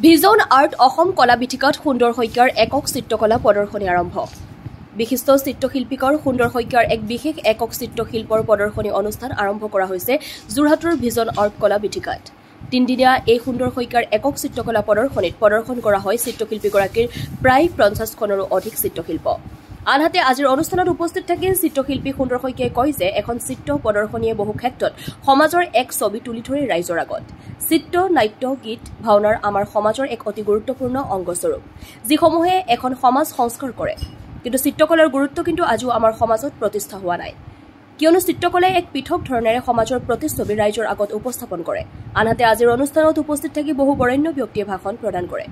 vision art Assam কলা বিথিকাত সুন্দৰ শইকীয়াৰ একক চিত্ৰকলা প্ৰদৰ্শনী আৰম্ভ বিশিষ্ট চিত্ৰশিল্পীকৰ সুন্দৰ শইকীয়াৰ এক বিশেষ একক চিত্ৰশিল্পৰ প্ৰদৰ্শনী অনুষ্ঠান আৰম্ভ কৰা হৈছে যোৰহাটৰ ভিজন আৰ্ট কলা বিথিকাত তিনদিনীয়া এই সুন্দৰ শইকীয়াৰ একক চিত্ৰকলা প্ৰদৰ্শনীত প্ৰদৰ্শন কৰা হয় চিত্ৰশিল্পীগৰাকীৰ প্ৰায় 50খনৰো অধিক চিত্ৰশিল্প আনহাতে আজিৰ অনুষ্ঠানত উপস্থিত থাকি চিত্ৰশিল্পী সুন্দৰ শইকীয়াই কয় যে এখন চিত্ৰ প্ৰদৰ্শনীয়ে বহু ক্ষেত্ৰত সমাজৰ এক ছবি তুলি ধৰি ৰাইজৰ আগত চিত্ৰ নাট্য গীত ভাওনাৰ আমাৰ সমাজৰ এক অতি গুৰুত্বপূৰ্ণ অংগস্বৰূপ যিসমূহে এখন সমাজ সংস্কাৰ কৰে কিন্তু চিত্ৰকলাৰ গুৰুত্ব কিন্তু আজিও আমাৰ সমাজত প্ৰতিষ্ঠা হোৱা নাই কিয়নো চিত্ৰকলাই এক পৃথক ধৰণেৰে সমাজৰ প্ৰতিচ্ছবি ৰাইজৰ আগত উপস্থাপন কৰে আনহাতে আজিৰ অনুষ্ঠানত উপস্থিত থাকি বহু বৰেণ্য ব্যক্তিয়ে ভাষণ প্ৰদান কৰে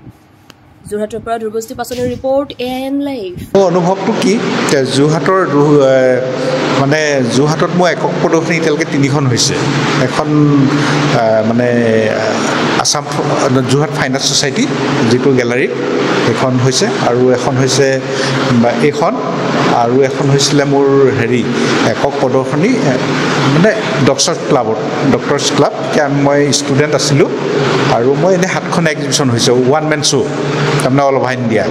যোৰহাটৰ পৰা দুৰ্গস্তি পাছনিৰ ৰিপৰ্ট এন লাইভ অনুভৱটো কি যোৰহাটত মই একক প্ৰদৰ্শনী এতিয়ালৈকে 3খন হৈছে এখন মানে Assam Jorhat fine art society যিটো গেলাৰীত এখন হৈছে আৰু এখন হৈছে এইখন আৰু এখন হৈছিলে মোৰ একক প্ৰদৰ্শনী মানে ডক্টৰ্ছ ক্লাব মই ষ্টুডেণ্ট আছিলোঁ আৰু মই এনেই 7খন এক্সিবিশ্যন হৈছে ওৱান মেন শ্ব' তাৰমানে অল অভাৰ ইণ্ডিয়া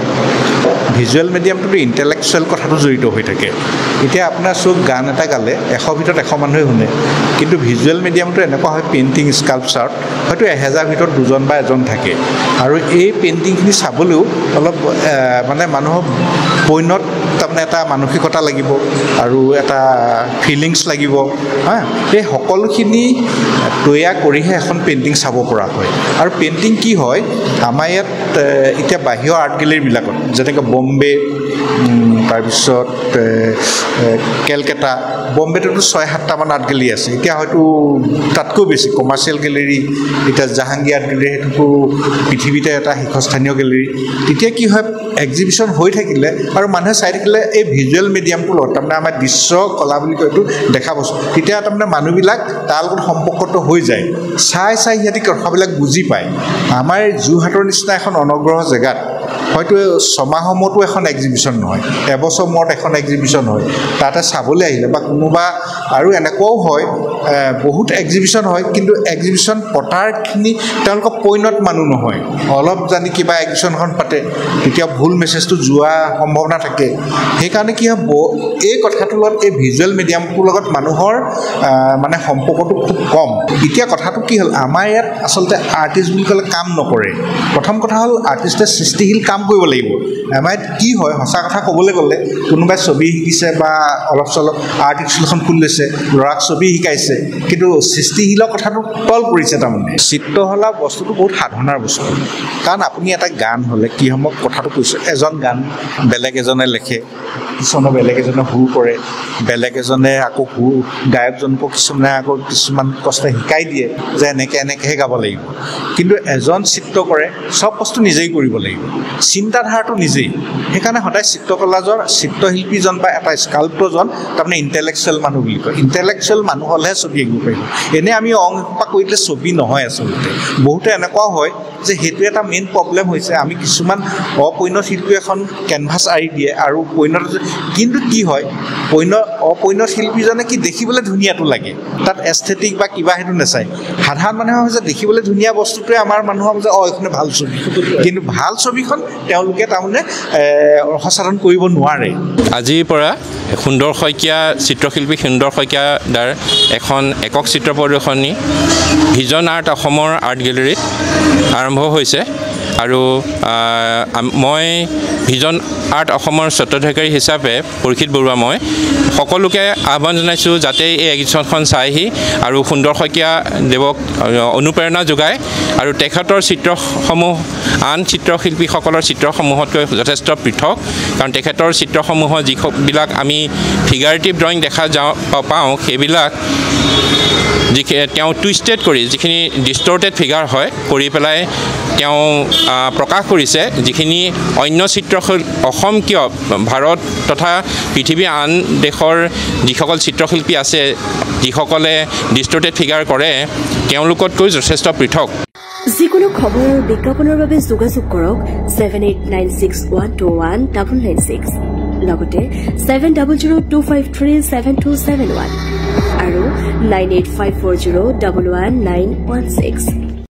ভিজুৱেল মিডিয়ামটোতো ইণ্টেলেকচুৱেল কথাটো জড়িত হৈ থাকে এতিয়া আপোনাৰ চব গান এটা গালে 100 ভিতৰত 100 মানুহে শুনে কিন্তু ভিজুৱেল মিডিয়ামটো এনেকুৱা হয় পেইণ্টিং স্কাল্পচাৰত হয়তো 1000 ভিতৰত 2জন বা এজন থাকে আৰু এই পেইণ্টিংখিনি চাবলৈও অলপ মানে মানুহৰ পইণ্টত তাৰমানে এটা মানসিকতা লাগিব আৰু এটা ফিলিংছ লাগিব এই সকলোখিনি তৈয়াৰ কৰিহে এখন পেইণ্টিং চাব পৰা হয় আৰু পেইণ্টিং কি হয় আমাৰ ইয়াত এতিয়া বাহিৰৰ আৰ্ট গেলেৰীবিলাকত যেনেকৈ বম্বে তাৰপিছত কেলকাতা বম্বেটোতো 6-7টামান আৰ্ট গেলেৰী আছে এতিয়া হয়তো তাতকৈ বেছি কমাৰ্চিয়েল গেলেৰী এতিয়া জাহাংগীৰ আৰ্ট গেলেৰী সেইটোতো পৃথিৱীতে এটা শীৰ্ষস্থানীয় গেলেৰী তেতিয়া কি হয় এক্সিবিশ্যন হৈ থাকিলে আৰু মানুহে চাই থাকিলে এই ভিজুৱেল মিডিয়ামটোৰ লগত তাৰমানে আমাৰ দৃশ্য কলা বুলি কয় এইটো দেখা বস্তু তেতিয়া তাৰমানে মানুহবিলাক তাৰ লগত সম্পৰ্কটো হৈ যায় চাই সিহঁতি কথাবিলাক বুজি পায় আমাৰ যোৰহাটৰ নিচিনা এখন অনগ্ৰহ জেগাত হয়তো 6 মাহৰ মূৰতো এখন এক্সিবিশ্যন নহয় এবছৰ মূৰত এখন এক্সিবিশ্যন হয় তাতে চাবলৈ আহিলে বা কোনোবা আৰু এনেকুৱাও হয় বহুত এক্সিবিশ্যন হয় কিন্তু এক্সিবিশ্যন পতাৰখিনি তেওঁলোকৰ পইণ্টত মানুহ নহয় অলপ জানি কিবা এক্সিবিশ্যনখন পাতে তেতিয়া ভুল মেছেজটো যোৱা সম্ভাৱনা থাকে সেইকাৰণে কি হ'ব এই কথাটোৰ লগত এই ভিজুৱেল মিডিয়ামটোৰ লগত মানুহৰ মানে সম্পৰ্কটো খুব কম এতিয়া কথাটো কি হ'ল আমাৰ ইয়াত আচলতে আৰ্টিষ্ট বুলি ক'লে কাম নকৰে প্ৰথম কথা হ'ল আৰ্টিষ্টে সৃষ্টিশীল কাম কৰিব লাগিব আমাৰ ইয়াত কি হয় সঁচা কথা ক'বলৈ গ'লে কোনোবাই ছবি শিকিছে বা অলপ চলপ আৰ্ট ইনষ্টিটিউশ্যন খুলি লৈছে ল'ৰাক ছবি শিকাইছে কিন্তু সৃষ্টিশীলৰ কথাটো তল পৰিছে তাৰমানে চিত্ৰকলা বস্তুটো বহুত সাধনাৰ বস্তু কাৰণ আপুনি এটা গান হ'লে কি সময় কথাটো কৈছোঁ এজন গান বেলেগ এজনে লেখে কিছুমানে বেলেগ এজনে সুৰ কৰে বেলেগ এজনে আকৌ সুৰ গায়কজনকো কিছুমানে আকৌ কিছুমান কষ্ট শিকাই দিয়ে যে এনেকৈহে গাব লাগিব কিন্তু এজন চিত্ৰ কৰে চব বস্তু নিজেই কৰিব লাগিব চিন্তাধাৰাটো নিজেই সেইকাৰণে সদায় চিত্ৰশিল্পীজন বা এটা স্কাল্পটৰজন তাৰমানে ইণ্টেলেকচুৱেল মানুহ বুলি কয় ইণ্টেলেকচুৱেল মানুহ হ'লেহে ছবি আঁকিব পাৰিব এনেই আমি অংশপা কৰি দিলে ছবি নহয় আচলতে বহুতে এনেকুৱাও হয় যে সেইটো এটা মেইন প্ৰব্লেম হৈছে আমি কিছুমান অপৰিণত শিল্পী এখন কেনভাছ আঁৰি দিয়ে আৰু পৰিণত কিন্তু কি হয় অপৰিণত শিল্পীজনে কি দেখিবলৈ ধুনীয়াটো লাগে তাত এস্থেটিক বা কিবা সেইটো নাচায় সাধাৰণ মানুহে ভাবে যে দেখিবলৈ ধুনীয়া বস্তুটোৱে আমাৰ মানুহৰ যে এইখনে ভাল ছবি কিন্তু ভাল ছবিখন তেওঁলোকে তাৰমানে সঁচাধন কৰিব নোৱাৰে আজিৰ পৰা সুন্দৰ শইকীয়া চিত্ৰশিল্পী সুন্দৰ শইকীয়া দাৰ এখন একক চিত্ৰ প্ৰদৰ্শনী ভিজন আৰ্ট অসমৰ আৰ্ট গেলেৰীত আৰম্ভ হৈছে আৰু মই ভিজন আৰ্ট অসমৰ স্বত্বাধিকাৰী হিচাপে পৰীক্ষিত বৰুৱা মই সকলোকে আহ্বান জনাইছোঁ যাতে এই এক্সিবিশ্যনখন চাইহি আৰু সুন্দৰ শইকীয়া দেৱক অনুপ্ৰেৰণা যোগায় আৰু তেখেতৰ চিত্ৰসমূহ আন চিত্ৰশিল্পীসকলৰ চিত্ৰসমূহতকৈ যথেষ্ট পৃথক কাৰণ তেখেতৰ চিত্ৰসমূহৰ যিবিলাক আমি ফিগাৰেটিভ ড্ৰয়িং দেখা পাওঁ সেইবিলাক তেওঁ টুইষ্টেড কৰি যিখিনি ডিষ্টৰ্টেড ফিগাৰ হয় কৰি পেলাই তেওঁ প্ৰকাশ কৰিছে যিখিনি অন্য অসম কিয় ভাৰত তথা পৃথিৱীৰ আন দেশৰ যিসকল চিত্ৰশিল্পী আছে যিসকলে ডিষ্টৰ্টেড ফিগাৰ কৰে তেওঁলোকতকৈ যথেষ্ট পৃথক যিকোনো খবৰ আৰু বিজ্ঞাপনৰ বাবে যোগাযোগ কৰক 7896121996 লগতে 7002537271 আৰু 9854011916